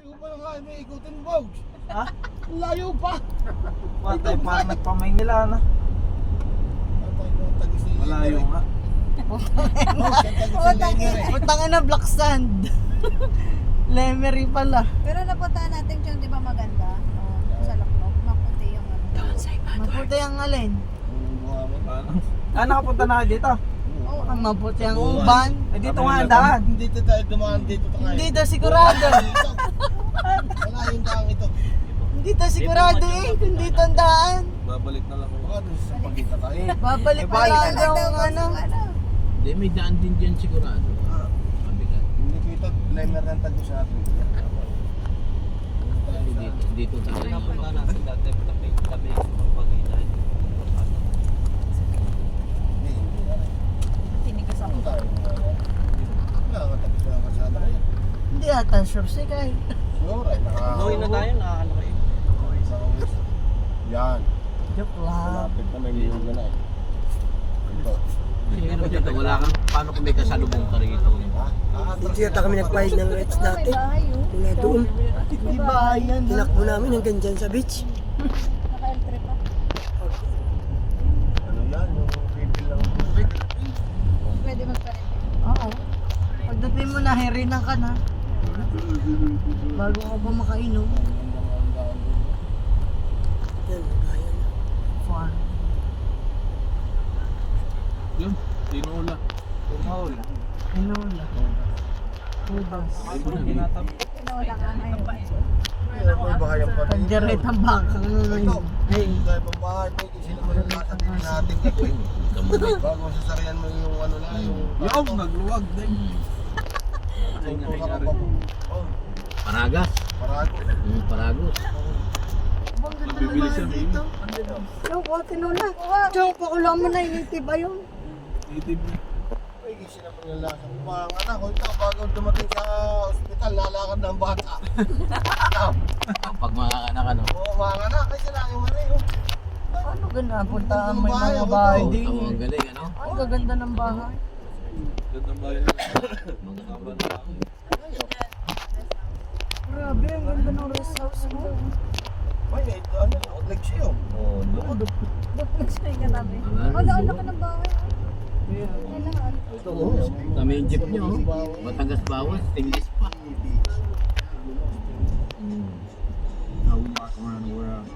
Layo pa lang nga, may ikutin mo. Ha? Layo pa. Patay pa nagpamay nila na. Malayo nga. Putang na, black sand. Lemery pala. Pero napuntahan natin yung di ba maganda? Sa Laklok. Maputi yung ano. Maputi ang alin. Nakapunta na kayo dito. Ang maputi ang uban. Eh dito nga ang daan. Dito tayo dumaan dito tayo. Hindi daw sigurado. Wala yung daan ito. Hindi daw sigurado eh. Kung dito ang daan. Babalik na lang Baka doon sa pagkita tayo. Babalik pa lang daw ang ano. Hindi, may daan din dyan sigurado. Mabigat. Hindi kita blamer ng tago sa atin. Dito tayo. Napunta natin dati. Tabi pagpagita. Hindi na. Tinigas ako. Tayo. Wala nga tapos na kasada kayo. Hindi ata sure si Kai. Siguro ay Gawin na tayo, nakakala kayo. Yan. Joke lang. Malapit na may lihugan na eh. Ito. Pero dito, wala kang, paano kung may kasalubong ka rito? Dito yata kami nagpahid ng rights dati. Mula doon. Di ba yan? Tinakbo namin hanggang dyan sa beach. Naka-entry pa. Ano yan? Yung refill lang ng tubig. Pwede magpa-rent. Oo. Pagdating mo na, herinan ka na. Bago ka pa makainom. Yan, bayan na. Farm. Yun, tinola. Tumahol. Inola. Ubas. Ay, mo na ginatap. Tinola ka ngayon. May bahayang pa rin. Pagdarit ang baka ngayon. Ay, Dahil pang bahay mo, sino mo yung nasa din natin ka eh. Bago sasarian mo yung ano na, yung... Yung, nagluwag din. Tuto ka pa po. Oh, Paragas. parago. Paragos. bang ganda naman dito. Yung ko, tinula. Diyan pa ko lang mo na initiba yun. Native. Ay, kasi naman yung lasa. Parang anak ko, ito bago dumating sa ospital, lalakad ng bata. Pag mga anak ano. Oo, mga anak, kasi lang yung mali. Oh. Ano ganda? Puntaan mo yung Bahay, mga ako bahay to. din. Ang galing ano. Ang gaganda ng bahay. Ganda ba yun? Mga haba na ako. Grabe, ang ganda ng rest house mo. Ay, ito, ano, outleg siya yun. Oo, doon. Nag-explain ka namin. Ang Wala, ang laki ng bahay. Kailangan. Ito oh. Kami yung jeep nyo. Batangas bawas. Tinglis pa. Now we are around the world.